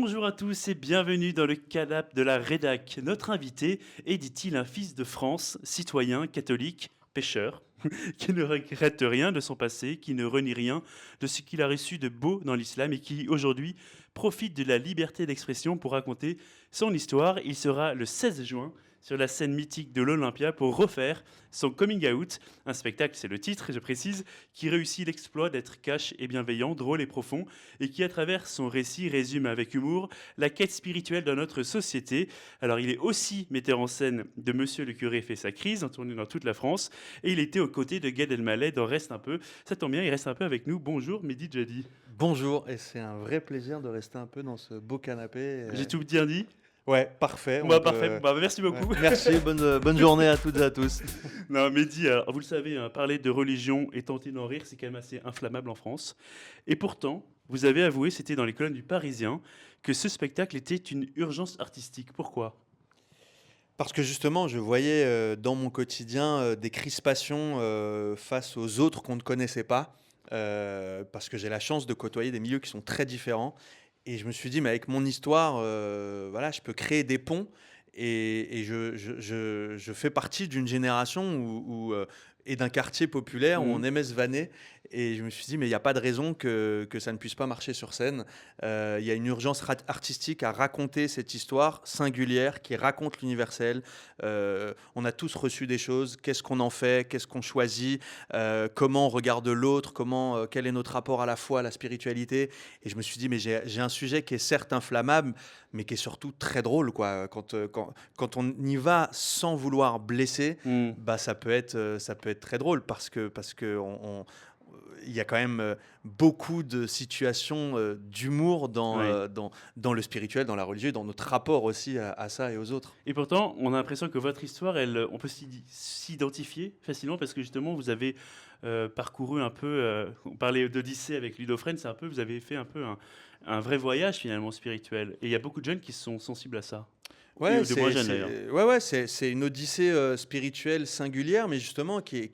Bonjour à tous et bienvenue dans le Canap de la Rédac. Notre invité est, dit-il, un fils de France, citoyen, catholique, pêcheur, qui ne regrette rien de son passé, qui ne renie rien de ce qu'il a reçu de beau dans l'islam et qui, aujourd'hui, profite de la liberté d'expression pour raconter son histoire. Il sera le 16 juin sur la scène mythique de l'Olympia pour refaire son coming out, un spectacle, c'est le titre, je précise, qui réussit l'exploit d'être cash et bienveillant, drôle et profond, et qui, à travers son récit, résume avec humour la quête spirituelle de notre société. Alors, il est aussi metteur en scène de Monsieur le curé fait sa crise, en tournée dans toute la France, et il était aux côtés de Gad Elmaleh dans Reste un peu. Ça tombe bien, il reste un peu avec nous. Bonjour, Mehdi Jadi. Bonjour, et c'est un vrai plaisir de rester un peu dans ce beau canapé. J'ai tout bien dit. Ouais, parfait. Parfait. Merci beaucoup. Ouais, merci, bonne journée à toutes et à tous. Non, Mehdi, alors, vous le savez, hein, parler de religion et tenter d'en rire, c'est quand même assez inflammable en France. Et pourtant, vous avez avoué, c'était dans les colonnes du Parisien, que ce spectacle était une urgence artistique. Pourquoi ? Parce que justement, je voyais dans mon quotidien des crispations face aux autres qu'on ne connaissait pas, parce que j'ai la chance de côtoyer des milieux qui sont très différents. Et je me suis dit, mais avec mon histoire, voilà, je peux créer des ponts. Et je fais partie d'une génération et d'un quartier populaire où on aimait se vanner. Et je me suis dit, mais il n'y a pas de raison que ça ne puisse pas marcher sur scène. Il y a une urgence artistique à raconter cette histoire singulière qui raconte l'universel. On a tous reçu des choses. Qu'est-ce qu'on en fait ? Qu'est-ce qu'on choisit ? Comment on regarde l'autre ? Quel est notre rapport à la foi, à la spiritualité ? Et je me suis dit, mais j'ai un sujet qui est certes inflammable, mais qui est surtout très drôle, quoi. Quand on y va sans vouloir blesser, bah ça peut être très drôle parce que il y a quand même beaucoup de situations d'humour dans le spirituel, dans la religion, dans notre rapport aussi à ça et aux autres. Et pourtant, on a l'impression que votre histoire, on peut s'identifier facilement parce que justement, vous avez parcouru un peu, on parlait d'Odyssée avec Ludo Fresne, vous avez fait un peu un vrai voyage finalement spirituel. Et il y a beaucoup de jeunes qui sont sensibles à ça. Ouais, c'est une odyssée spirituelle singulière, mais justement qui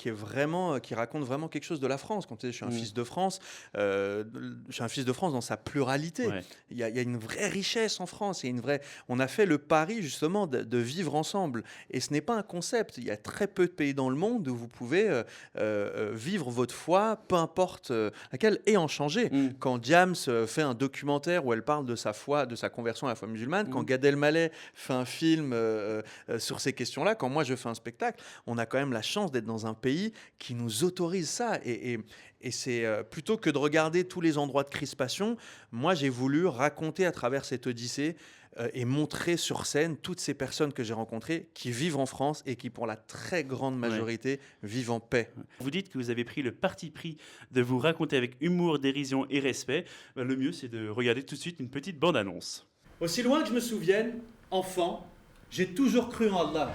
raconte vraiment quelque chose de la France. Quand je suis un fils de France, je suis un fils de France dans sa pluralité. Ouais. Il y a une vraie richesse en France. On a fait le pari justement de vivre ensemble. Et ce n'est pas un concept. Il y a très peu de pays dans le monde où vous pouvez vivre votre foi, peu importe laquelle, et en changer. Quand Diams fait un documentaire où elle parle de sa foi, de sa conversion à la foi musulmane, quand Gad Elmaleh fait un film sur ces questions-là, quand moi je fais un spectacle, on a quand même la chance d'être dans un pays qui nous autorise ça. Et c'est plutôt que de regarder tous les endroits de crispation, moi j'ai voulu raconter à travers cette odyssée et montrer sur scène toutes ces personnes que j'ai rencontrées qui vivent en France et qui, pour la très grande majorité, vivent en paix. Vous dites que vous avez pris le parti pris de vous raconter avec humour, dérision et respect. Le mieux, c'est de regarder tout de suite une petite bande-annonce. Aussi loin que je me souvienne, enfant, j'ai toujours cru en Allah.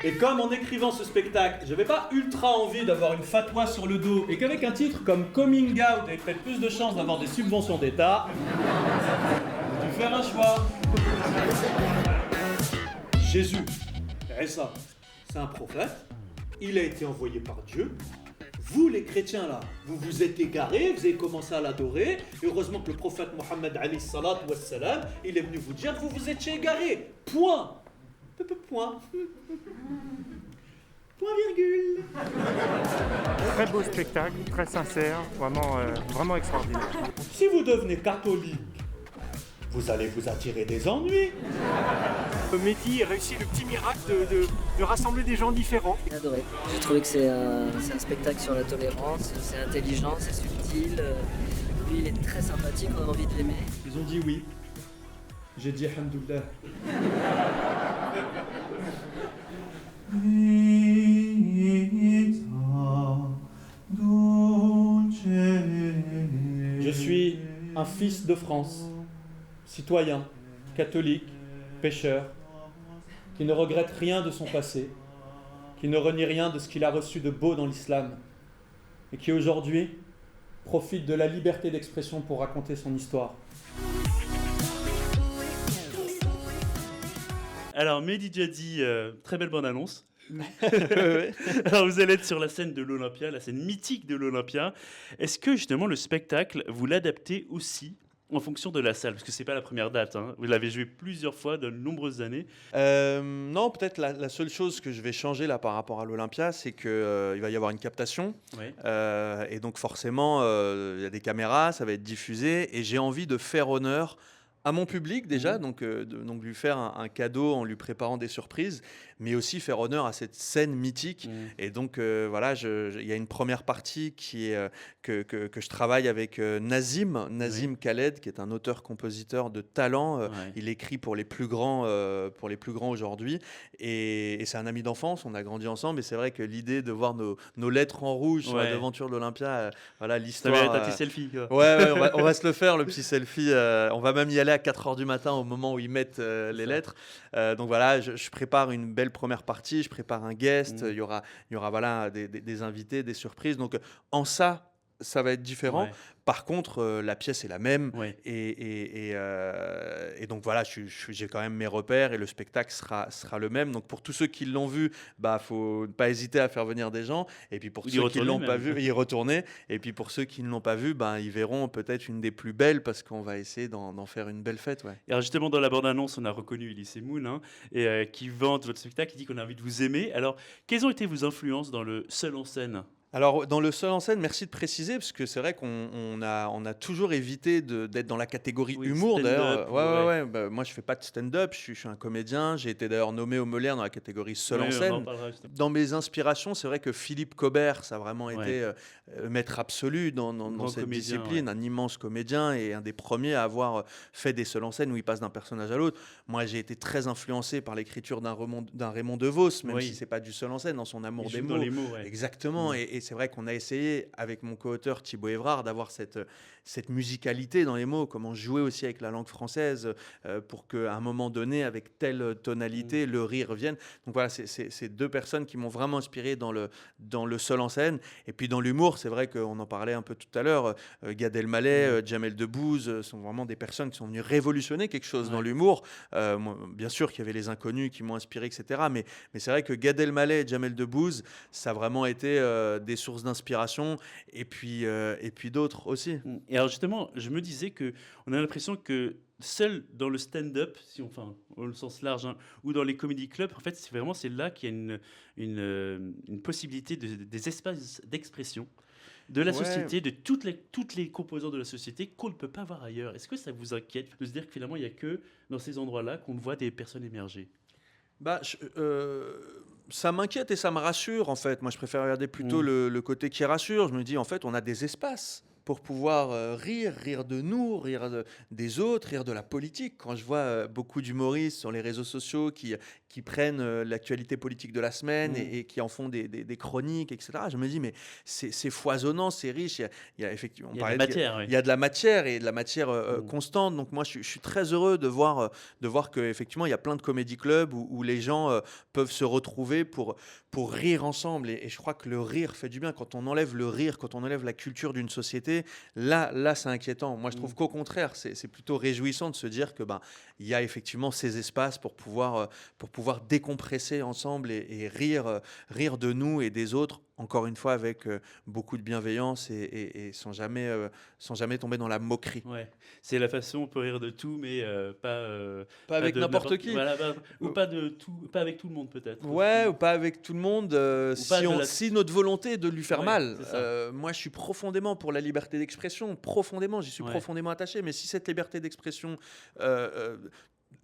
Et comme en écrivant ce spectacle, j'avais pas ultra envie d'avoir une fatwa sur le dos et qu'avec un titre comme Coming Out, j'avais peut-être plus de chances d'avoir des subventions d'État, j'ai dû faire un choix. Jésus, Isa, c'est un prophète, il a été envoyé par Dieu. Vous, les chrétiens, là, vous vous êtes égarés, vous avez commencé à l'adorer. Et heureusement que le prophète Mohammed, il est venu vous dire que vous vous étiez égarés. Point. Point. Point virgule. Très beau spectacle, très sincère, vraiment extraordinaire. Si vous devenez catholique, vous allez vous attirer des ennuis. Mehdi réussit le petit miracle de rassembler des gens différents. J'ai adoré. J'ai trouvé que c'est un spectacle sur la tolérance, c'est intelligent, c'est subtil. Lui, il est très sympathique, on a envie de l'aimer. Ils ont dit oui. J'ai dit alhamdoulilah. Je suis un fils de France, citoyen, catholique, pêcheur, qui ne regrette rien de son passé, qui ne renie rien de ce qu'il a reçu de beau dans l'islam, et qui aujourd'hui profite de la liberté d'expression pour raconter son histoire. Alors, Mehdi Jadi, très belle bande-annonce. Ouais. Alors, vous allez être sur la scène de l'Olympia, la scène mythique de l'Olympia. Est-ce que justement le spectacle, vous l'adaptez aussi en fonction de la salle? Parce que c'est pas la première date, hein. Vous l'avez joué plusieurs fois de nombreuses années. Non, peut-être la seule chose que je vais changer là par rapport à l'Olympia, c'est que il va y avoir une captation. Ouais. Et donc forcément, il y a des caméras, ça va être diffusé. Et j'ai envie de faire honneur à mon public déjà, donc lui faire un cadeau en lui préparant des surprises, mais aussi faire honneur à cette scène mythique. Et donc voilà, il y a une première partie qui est, que je travaille avec Nazim Khaled, qui est un auteur-compositeur de talent. Ouais. Il écrit pour les plus grands aujourd'hui. Et c'est un ami d'enfance, on a grandi ensemble. Et c'est vrai que l'idée de voir nos lettres en rouge sur la Ouais. devanture de l'Olympia, voilà Ça l'histoire. va être un petit selfie, quoi. Ouais, on va se le faire, le petit selfie. On va même y aller à 4 heures du matin au moment où ils mettent les ça. lettres. Donc voilà, je prépare une belle première partie, je prépare un guest, il y aura voilà, des invités, des surprises. Donc en ça va être différent. Ouais. Par contre, la pièce est la même. Ouais. Et donc voilà, j'ai quand même mes repères et le spectacle sera le même. Donc pour tous ceux qui l'ont vu, faut pas hésiter à faire venir des gens. Et puis pour Ou d'y ceux qui retourner l'ont pas même. vu, y retourner. Et puis pour ceux qui ne l'ont pas vu, ils verront peut-être une des plus belles parce qu'on va essayer d'en faire une belle fête. Ouais. Et alors justement, dans la bande-annonce, on a reconnu Elise Moon, hein, qui vante votre spectacle, qui dit qu'on a envie de vous aimer. Alors, quelles ont été vos influences dans le seul en scène? Alors, dans le seul en scène, merci de préciser, parce que c'est vrai qu'on a toujours évité d'être dans la catégorie Oui, humour. stand-up, D'ailleurs, ouais. Moi, je fais pas de stand-up, je suis un comédien. J'ai été d'ailleurs nommé au Molière dans la catégorie seul en Oui, on en scène. parlera justement. Dans mes inspirations, c'est vrai que Philippe Cobert, ça a vraiment Ouais. été maître absolu dans Grand cette comédien, discipline, ouais. un immense comédien et un des premiers à avoir fait des seuls en scène où il passe d'un personnage à l'autre. Moi, j'ai été très influencé par l'écriture d'un Raymond DeVos, même Oui. si c'est pas du seul en scène, dans son amour Il des joue mots. dans les mots, ouais. Exactement, et c'est vrai qu'on a essayé avec mon co-auteur Thibaut Évrard d'avoir cette musicalité dans les mots, comment jouer aussi avec la langue française pour qu'à un moment donné, avec telle tonalité, le rire vienne. Donc voilà, c'est deux personnes qui m'ont vraiment inspiré dans le seul en scène. Et puis dans l'humour, c'est vrai qu'on en parlait un peu tout à l'heure, Gad Elmaleh, Jamel Debbouze sont vraiment des personnes qui sont venues révolutionner quelque chose dans l'humour. Moi, bien sûr qu'il y avait les inconnus qui m'ont inspiré, etc. Mais c'est vrai que Gad Elmaleh et Jamel Debbouze, ça a vraiment été des sources d'inspiration. Et puis d'autres aussi. Et alors justement, je me disais que on a l'impression que seul dans le stand-up, au sens large, hein, ou dans les comedy clubs, en fait, c'est là qu'il y a une possibilité des espaces d'expression de la Ouais. société, de toutes les composantes de la société qu'on ne peut pas voir ailleurs. Est-ce que ça vous inquiète de se dire que finalement, il n'y a que dans ces endroits-là qu'on voit des personnes émerger? Ça m'inquiète et ça me rassure en fait. Moi, je préfère regarder plutôt le côté qui rassure. Je me dis en fait, on a des espaces pour pouvoir rire de nous, des autres, rire de la politique. Quand je vois beaucoup d'humoristes sur les réseaux sociaux qui prennent l'actualité politique de la semaine et qui en font des chroniques, etc., je me dis, mais c'est foisonnant, c'est riche. Il y a effectivement, Il y a de la matière, il y a de la matière et de la matière constante. Donc moi, je suis très heureux de voir qu'effectivement, il y a plein de comédie clubs où les gens peuvent se retrouver pour rire ensemble. Et je crois que le rire fait du bien. Quand on enlève le rire, quand on enlève la culture d'une société, là c'est inquiétant. Moi, je trouve qu'au contraire, c'est plutôt réjouissant de se dire que il y a effectivement ces espaces pour pouvoir décompresser ensemble et rire de nous et des autres. Encore une fois, avec beaucoup de bienveillance et sans jamais tomber dans la moquerie. Ouais, c'est la façon, on peut rire de tout, mais Pas avec de n'importe qui. Voilà, ou pas de tout, pas avec tout le monde peut-être. Ouais, aussi. ou pas avec tout le monde. Si notre volonté est de lui faire Ouais, mal. c'est ça. Moi, je suis profondément pour la liberté d'expression. Profondément, j'y suis Ouais. profondément attaché. Mais si cette liberté d'expression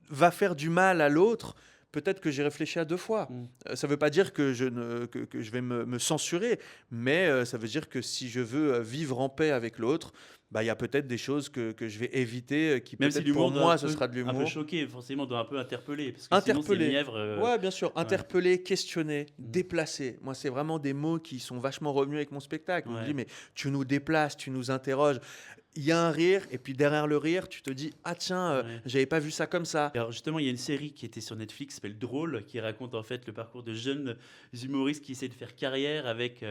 va faire du mal à l'autre, peut-être que j'ai réfléchi à 2 fois. Ça ne veut pas dire que je vais me censurer, mais ça veut dire que si je veux vivre en paix avec l'autre, il y a peut-être des choses que je vais éviter, qui Même si peut-être l'humour pour doit moi, un ce peu- sera de un peu l'humour. choqué, forcément, doit un peu interpeller, parce que sinon c'est Interpeller. mièvre. Ouais, bien sûr. Interpeller, questionner, déplacer. Moi, c'est vraiment des mots qui sont vachement revenus avec mon spectacle. On me Ouais. dit, mais tu nous déplaces, tu nous interroges. Il y a un rire, et puis derrière le rire, tu te dis, ah tiens, Ouais. j'avais pas vu ça comme ça. Alors justement, il y a une série qui était sur Netflix, qui s'appelle Drôle, qui raconte en fait le parcours de jeunes humoristes qui essaient de faire carrière avec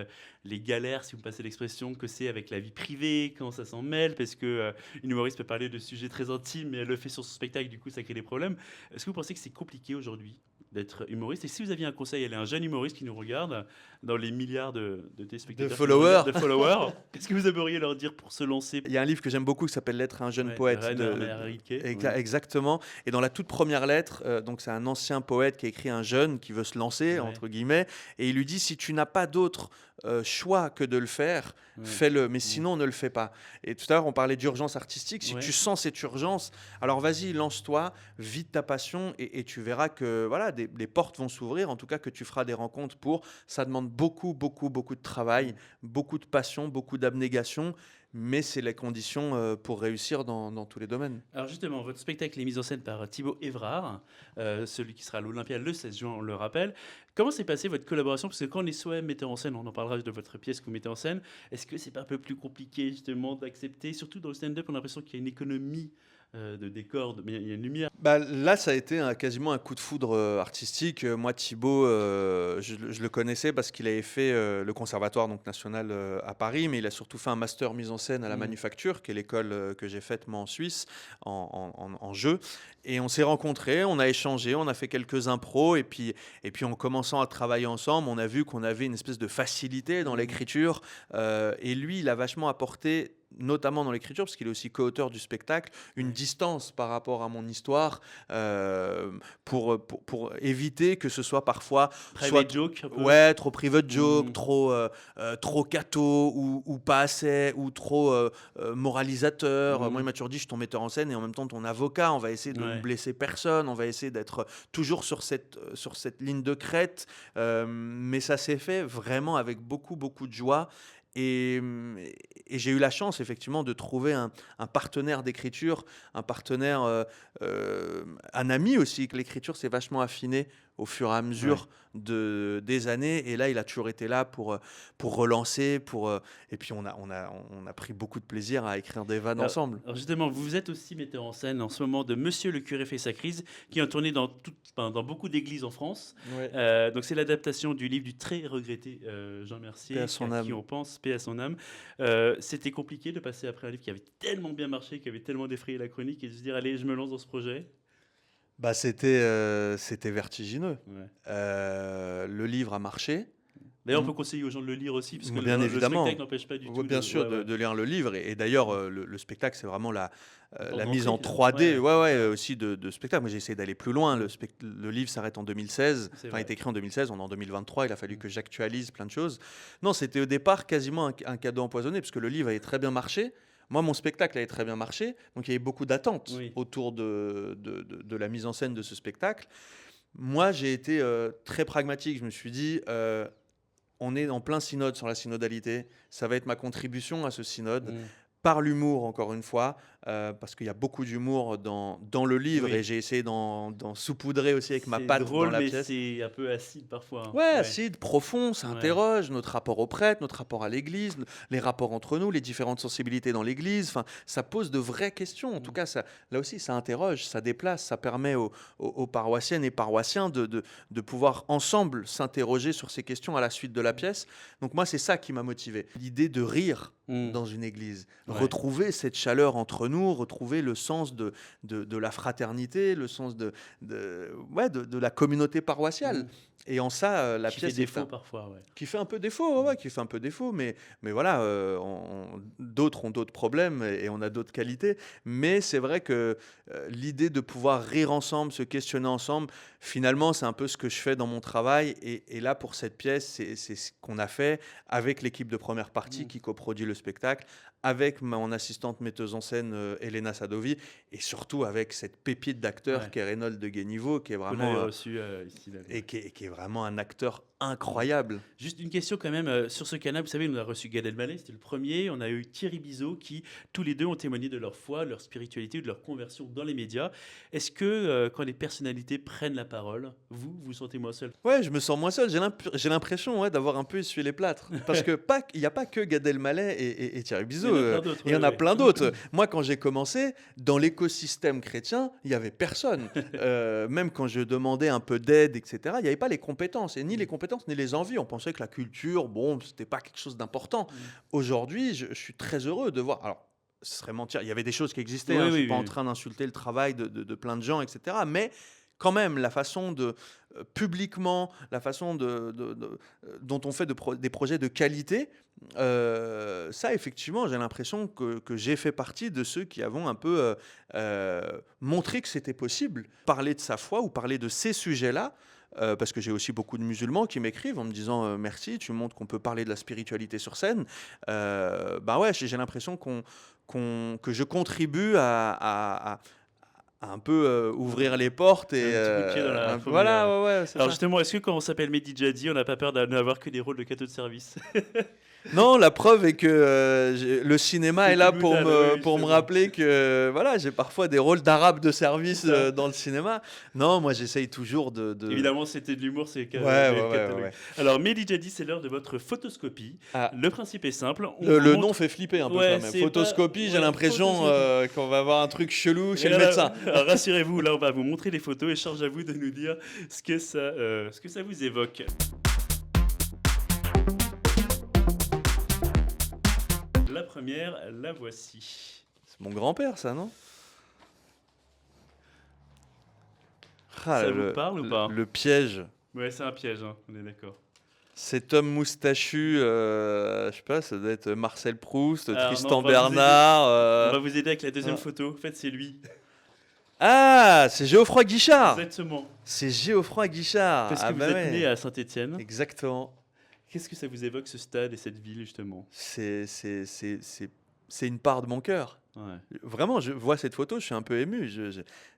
les galères, si vous me passez l'expression, que c'est avec la vie privée, comment ça s'en mêle, parce que une humoriste peut parler de sujets très intimes, mais elle le fait sur son spectacle, du coup ça crée des problèmes. Est-ce que vous pensez que c'est compliqué aujourd'hui d'être humoriste. Et si vous aviez un conseil à un jeune humoriste qui nous regarde, dans les milliards de téléspectateurs, followers. de followers, qu'est-ce que vous aimeriez leur dire pour se lancer? Il y a un livre que j'aime beaucoup qui s'appelle L'être un jeune Ouais, poète. Rainer Rilke. Exactement. Et dans la toute première lettre, donc c'est un ancien poète qui a écrit à un jeune qui veut se lancer, Ouais. entre guillemets, et il lui dit si tu n'as pas d'autre choix que de le faire, Ouais. fais-le, mais sinon ne le fais pas. Et tout à l'heure on parlait d'urgence artistique. Si Ouais. tu sens cette urgence, alors vas-y, lance-toi, vis de ta passion, et tu verras que voilà, les portes vont s'ouvrir, en tout cas que tu feras des rencontres pour. Ça demande beaucoup de travail, beaucoup de passion, beaucoup d'abnégation. Mais c'est les conditions pour réussir dans tous les domaines. Alors justement, votre spectacle est mis en scène par Thibaut Évrard, celui qui sera à l'Olympia le 16 juin, on le rappelle. Comment s'est passée votre collaboration? Parce que quand on est soi-même metteur en scène, on en parlera de votre pièce que vous mettez en scène, est-ce que c'est pas un peu plus compliqué justement d'accepter? Surtout dans le stand-up, on a l'impression qu'il y a une économie de décor, mais il y a une lumière. Bah, là, ça a été quasiment un coup de foudre artistique. Moi, Thibaut, je le connaissais parce qu'il avait fait le Conservatoire donc, national à Paris, mais il a surtout fait un master mise en scène à la Manufacture, qui est l'école que j'ai faite moi en Suisse, en jeu. Et on s'est rencontrés, on a échangé, on a fait quelques impros, et puis en commençant à travailler ensemble, on a vu qu'on avait une espèce de facilité dans l'écriture. Et lui, il a vachement apporté, notamment dans l'écriture, parce qu'il est aussi co-auteur du spectacle, une distance par rapport à mon histoire, pour éviter que ce soit parfois Private joke un peu. ouais, trop private joke, trop catho, ou pas assez, ou trop moralisateur. Moi, il m'a toujours dit, je suis ton metteur en scène et en même temps ton avocat, on va essayer de ne blesser personne, on va essayer d'être toujours sur cette ligne de crête, mais ça s'est fait vraiment avec beaucoup de joie. Et j'ai eu la chance effectivement de trouver un partenaire d'écriture, un partenaire, un ami aussi, que l'écriture s'est vachement affinée au fur et à mesure des années. Et là, il a toujours été là pour relancer, et puis on a pris beaucoup de plaisir à écrire des vannes ensemble. Alors justement, vous êtes aussi metteur en scène en ce moment de Monsieur le curé fait sa crise, qui est en tournée dans beaucoup d'églises en France. Ouais. Donc c'est l'adaptation du livre du très regretté Jean Mercier, Paix à son âme. qui on pense, paix à son âme. C'était compliqué de passer après un livre qui avait tellement bien marché, qui avait tellement défrayé la chronique, et de se dire allez, je me lance dans ce projet. Bah, c'était vertigineux. Ouais. Le livre a marché. D'ailleurs, on peut conseiller aux gens de le lire aussi, parce que Bien le évidemment. spectacle n'empêche pas du tout. Bien sûr, de lire le livre. Et d'ailleurs, le spectacle, c'est vraiment la mise en d'entrée, 3D aussi de spectacle. Moi, j'ai essayé d'aller plus loin. Le livre s'arrête en 2016. C'est Enfin, il vrai. est écrit en 2016, on est en 2023. Il a fallu que j'actualise plein de choses. Non, c'était au départ quasiment un cadeau empoisonné, parce que le livre avait très bien marché. Moi, mon spectacle avait très bien marché. Donc, il y avait beaucoup d'attentes autour de la mise en scène de ce spectacle. Moi, j'ai été très pragmatique. Je me suis dit... on est en plein synode sur la synodalité. Ça va être ma contribution à ce synode. Par l'humour, encore une fois, parce qu'il y a beaucoup d'humour dans le livre, et j'ai essayé d'en saupoudrer aussi avec ma patte drôle, dans la mais pièce. c'est un peu acide parfois. Hein. Ouais, acide, profond, ça interroge notre rapport aux prêtres, notre rapport à l'Église, les rapports entre nous, les différentes sensibilités dans l'Église. Enfin, ça pose de vraies questions. En tout cas, là aussi, ça interroge, ça déplace, ça permet aux paroissiennes et paroissiens de pouvoir ensemble s'interroger sur ces questions à la suite de la pièce. Donc moi, c'est ça qui m'a motivé. L'idée de rire dans une église, retrouver cette chaleur entre nous, retrouver le sens de la fraternité, le sens de la communauté paroissiale. Et en ça, la qui pièce fait défaut parfois. Qui fait un peu défaut, qui fait un peu défaut, mais voilà, d'autres ont d'autres problèmes et on a d'autres qualités. Mais c'est vrai que l'idée de pouvoir rire ensemble, se questionner ensemble, finalement, c'est un peu ce que je fais dans mon travail. Et là, pour cette pièce, c'est ce qu'on a fait avec l'équipe de première partie qui coproduit le spectacle, avec mon assistante metteuse en scène Elena Sadovi, et surtout avec cette pépite d'acteur qui est Reynold de Guéniveau, qui est vraiment reçu ici, et qui est vraiment un acteur incroyable. Juste une question quand même sur ce canal. Vous savez, on a reçu Gad Elmaleh, c'était le premier. On a eu Thierry Bizot, qui tous les deux ont témoigné de leur foi, leur spiritualité, de leur conversion dans les médias. Est-ce que quand les personnalités prennent la parole, vous vous sentez moins seul? Ouais, je me sens moins seul. J'ai l'impression d'avoir un peu essuyé les plâtres, parce que il n'y a pas que Gad Elmaleh et Thierry Bizot. Il y en a plein d'autres. Moi, quand j'ai commencé, dans l'écosystème chrétien, il n'y avait personne. Même quand je demandais un peu d'aide, etc., il n'y avait pas les compétences, et ni les compétences ni les envies. On pensait que la culture, c'était pas quelque chose d'important. Aujourd'hui, je suis très heureux de voir... Alors, ce serait mentir. Il y avait des choses qui existaient. Je ne suis pas en train d'insulter le travail de plein de gens, etc. Mais quand même, la façon de publiquement, la façon dont on fait des projets de qualité, ça, effectivement, j'ai l'impression que j'ai fait partie de ceux qui avons un peu montré que c'était possible. Parler de sa foi ou parler de ces sujets-là, parce que j'ai aussi beaucoup de musulmans qui m'écrivent en me disant merci, tu montres qu'on peut parler de la spiritualité sur scène. Ben ouais, j'ai l'impression que je contribue à un peu ouvrir les portes et Un petit coup de pied dans la fourmilière. voilà, ouais, c'est Alors ça. justement, est-ce que quand on s'appelle Mehdi Jadi, on n'a pas peur d'avoir que des rôles de cadeau de service? Non, la preuve est que le cinéma C'est est là tout pour brutal, me, oui, pour me justement. rappeler que voilà, j'ai parfois des rôles d'arabe de service C'est ça. dans le cinéma. Non, moi j'essaye toujours de... Évidemment, c'était de l'humour, c'est Ouais, ouais, ouais, catalogue. ouais. Alors, Mehdi Jadi, c'est l'heure de votre photoscopie. Ah, Le principe est simple. On le vous nom montre- fait flipper un peu Ouais, quand même. c'est Photoscopie, pas- j'ai ouais, l'impression photoscopie. qu'on va avoir un truc chelou chez Et le là, médecin. alors, rassurez-vous, là, on va vous montrer les photos et charge à vous de nous dire ce que ça vous évoque. La première, la voici. C'est mon grand-père, ça, non? Ça vous parle ou pas? Le piège. Ouais, c'est un piège, hein, on est d'accord. Cet homme moustachu, je sais pas, ça doit être Marcel Proust, Alors, non, Tristan on va vous aider. Bernard. On va vous aider avec la deuxième ah. photo. En fait, c'est lui. Ah, c'est Geoffroy Guichard. Exactement. C'est Geoffroy Guichard. Parce que Ah vous bah êtes ouais. né à Saint-Étienne. Exactement. Qu'est-ce que ça vous évoque, ce stade et cette ville, justement? C'est une part de mon cœur. Ouais. Vraiment, je vois cette photo, je suis un peu ému.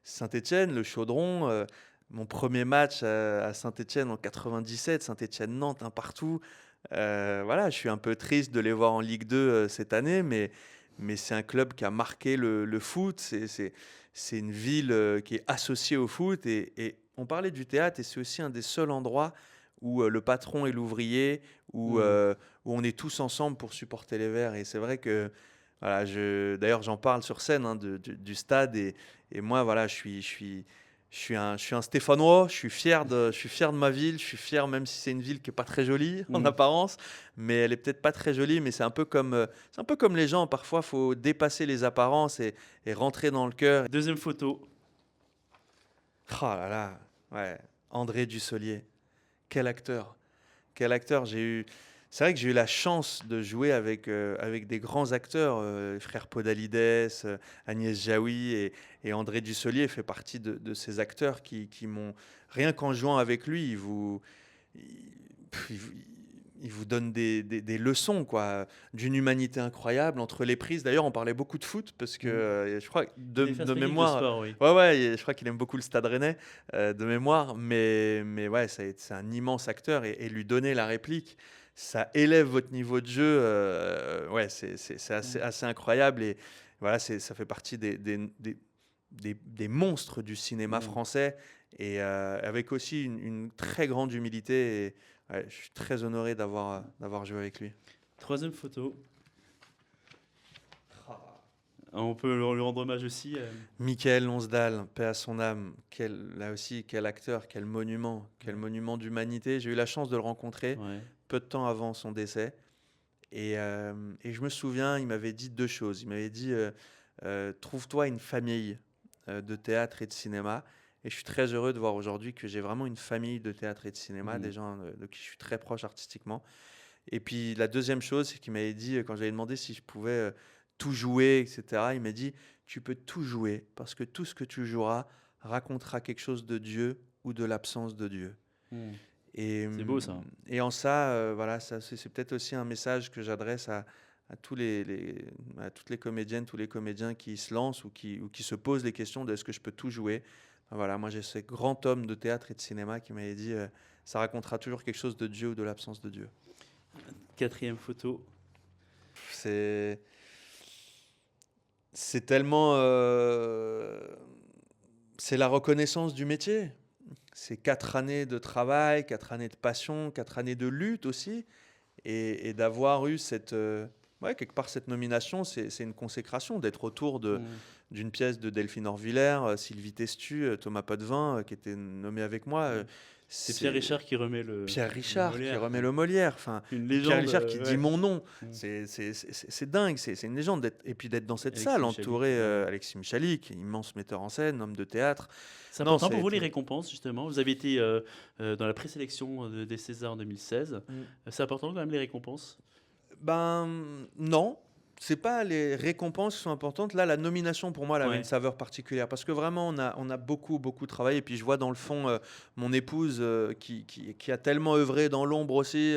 Saint-Étienne, le Chaudron, mon premier match à Saint-Étienne en 97, Saint-Étienne-Nantes, un partout. Voilà, je suis un peu triste de les voir en Ligue 2 cette année, mais c'est un club qui a marqué le foot. C'est une ville qui est associée au foot. Et on parlait du théâtre, et c'est aussi un des seuls endroits où le patron et l'ouvrier, où on est tous ensemble pour supporter les Verts. Et c'est vrai que, voilà, d'ailleurs, j'en parle sur scène du stade. Et moi, voilà, je suis un Stéphanois, je suis fier de ma ville, je suis fier même si c'est une ville qui est pas très jolie en apparence, mais elle est peut-être pas très jolie, mais c'est un peu comme les gens, parfois faut dépasser les apparences et rentrer dans le cœur. Deuxième photo. Oh là là, ouais, André Dussolier, quel acteur, c'est vrai que j'ai eu la chance de jouer avec des grands acteurs, les frères Podalides, Agnès Jaoui et André Dussolier fait partie de ces acteurs qui m'ont, rien qu'en jouant avec lui, il vous donne des leçons, quoi, d'une humanité incroyable entre les prises. D'ailleurs, on parlait beaucoup de foot parce que je crois Il est de mémoire. sport, oui. Ouais, je crois qu'il aime beaucoup le Stade Rennais de mémoire, mais ouais, c'est un immense acteur et lui donner la réplique, ça élève votre niveau de jeu. Ouais, c'est assez incroyable et voilà, ça fait partie des monstres du cinéma français et avec aussi une très grande humilité. Et, ouais, je suis très honoré d'avoir joué avec lui. Troisième photo. On peut lui rendre hommage aussi. Michael Lonsdal, paix à son âme. Là aussi, quel acteur, quel monument d'humanité. J'ai eu la chance de le rencontrer Ouais. peu de temps avant son décès. Et je me souviens, il m'avait dit deux choses. Il m'avait dit trouve-toi une famille de théâtre et de cinéma. Et je suis très heureux de voir aujourd'hui que j'ai vraiment une famille de théâtre et de cinéma, des gens de qui je suis très proche artistiquement. Et puis la deuxième chose, c'est qu'il m'avait dit, quand j'avais demandé si je pouvais tout jouer, etc., il m'a dit tu peux tout jouer parce que tout ce que tu joueras racontera quelque chose de Dieu ou de l'absence de Dieu. Et, C'est beau, ça. Et en ça, voilà, c'est peut-être aussi un message que j'adresse à toutes les comédiennes, tous les comédiens qui se lancent ou qui se posent les questions de est-ce que je peux tout jouer. Voilà, moi j'ai ce grand homme de théâtre et de cinéma qui m'avait dit ça racontera toujours quelque chose de Dieu ou de l'absence de Dieu. Quatrième photo. C'est tellement c'est la reconnaissance du métier. C'est 4 années de travail, 4 années de passion, 4 années de lutte aussi, et d'avoir eu quelque part cette nomination, c'est une consécration d'être autour d'une pièce de Delphine Orvillers, Sylvie Testu, Thomas Potvin, qui était nommé avec moi. C'est Pierre Richard qui remet le Pierre Richard qui Molière. remet le Molière. Enfin, Une Pierre légende. Richard qui dit ouais. mon nom. Mm. C'est dingue, c'est une légende. Et puis d'être dans cette Alexis salle, Michalik. entouré Alexis Michalik, immense metteur en scène, homme de théâtre. C'est Non, important ça a pour vous les été- récompenses, justement. Vous avez été dans la présélection des Césars en 2016. C'est important quand même les récompenses. Ben non, c'est pas les récompenses qui sont importantes. Là, la nomination pour moi, elle avait Ouais. une saveur particulière parce que vraiment, on a beaucoup travaillé. Et puis je vois dans le fond mon épouse qui a tellement œuvré dans l'ombre aussi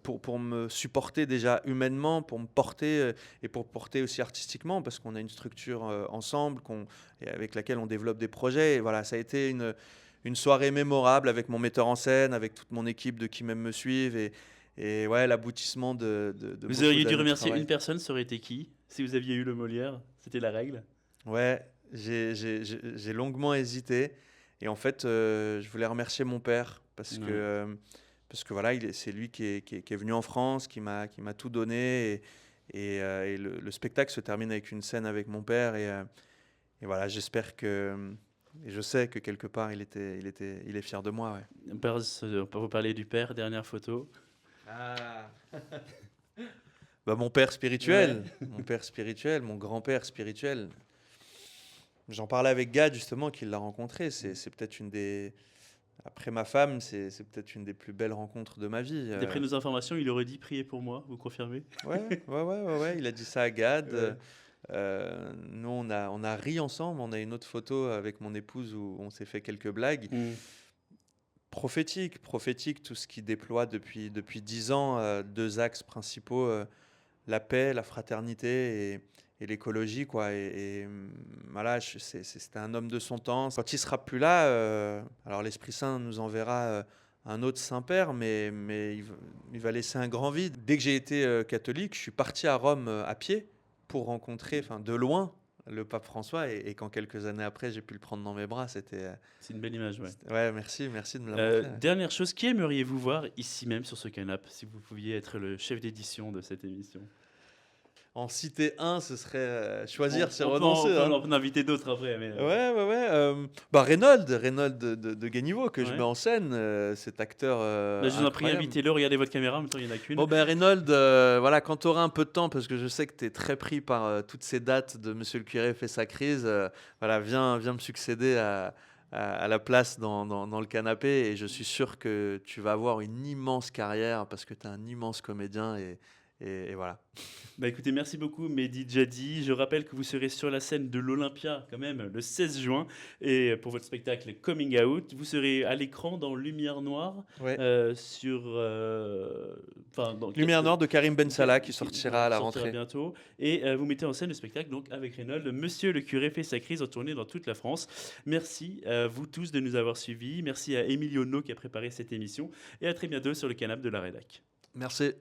pour me supporter déjà humainement, pour me porter et pour porter aussi artistiquement parce qu'on a une structure ensemble et avec laquelle on développe des projets. Et voilà, ça a été une soirée mémorable avec mon metteur en scène, avec toute mon équipe de qui même me suivent et ouais, l'aboutissement de Vous beaucoup auriez dû d'années de remercier travail. une personne, ça aurait été qui? Si vous aviez eu le Molière, c'était la règle. Ouais, j'ai longuement hésité. Et en fait, je voulais remercier mon père parce Ouais. parce que voilà, c'est lui qui est venu en France, qui m'a tout donné. Et le spectacle se termine avec une scène avec mon père. Et voilà, j'espère que. Et je sais que quelque part, il est fier de moi. Ouais. On peut vous parler du père, dernière photo. Bah, mon père spirituel, mon père spirituel, mon grand-père spirituel. J'en parlais avec Gad justement, qui l'a rencontré. C'est peut-être une des. Après ma femme, c'est peut-être une des plus belles rencontres de ma vie. D'après nos informations, il aurait dit prier pour moi, vous confirmez? Ouais. Il a dit ça à Gad. Ouais. Nous, on a ri ensemble. On a une autre photo avec mon épouse où on s'est fait quelques blagues. Prophétique, tout ce qui déploie depuis 10 ans, deux axes principaux, la paix, la fraternité et l'écologie, quoi. Voilà, c'était un homme de son temps. Quand il sera plus là, alors l'Esprit Saint nous enverra un autre Saint-Père, mais il va laisser un grand vide. Dès que j'ai été catholique, je suis parti à Rome à pied pour rencontrer, de loin, le pape François. Et quand quelques années après, j'ai pu le prendre dans mes bras, c'était... C'est une belle image, ouais. Ouais, merci de me la montrer. Dernière chose, qui aimeriez-vous voir ici même sur ce canapé, si vous pouviez être le chef d'édition de cette émission? En citer un, ce serait choisir, c'est On peut renoncer. en inviter d'autres après. Mais, Ouais. Reynold de Guéniveau, que je Ouais. mets en scène, cet acteur. Là, je vous en prie, incroyable. invitez-le, regardez votre caméra, en même temps, il n'y en a qu'une. Bon, Reynold, voilà, quand tu auras un peu de temps, parce que je sais que tu es très pris par toutes ces dates de Monsieur le curé fait sa crise, voilà, viens me succéder à la place dans le canapé, et je suis sûr que tu vas avoir une immense carrière parce que tu es un immense comédien, et voilà. Bah écoutez, merci beaucoup Mehdi Jadi. Je rappelle que vous serez sur la scène de l'Olympia quand même le 16 juin et pour votre spectacle Coming Out, vous serez à l'écran dans Lumière Noire Ouais. dans Lumière Noire de Karim Ben Salah qui sortira sortira à la rentrée. bientôt et vous mettez en scène le spectacle donc avec Reynold, Monsieur le curé fait sa crise en tournée dans toute la France. Merci à vous tous de nous avoir suivis. Merci à Emilio No qui a préparé cette émission et à très bientôt sur le canapé de la rédac. Merci.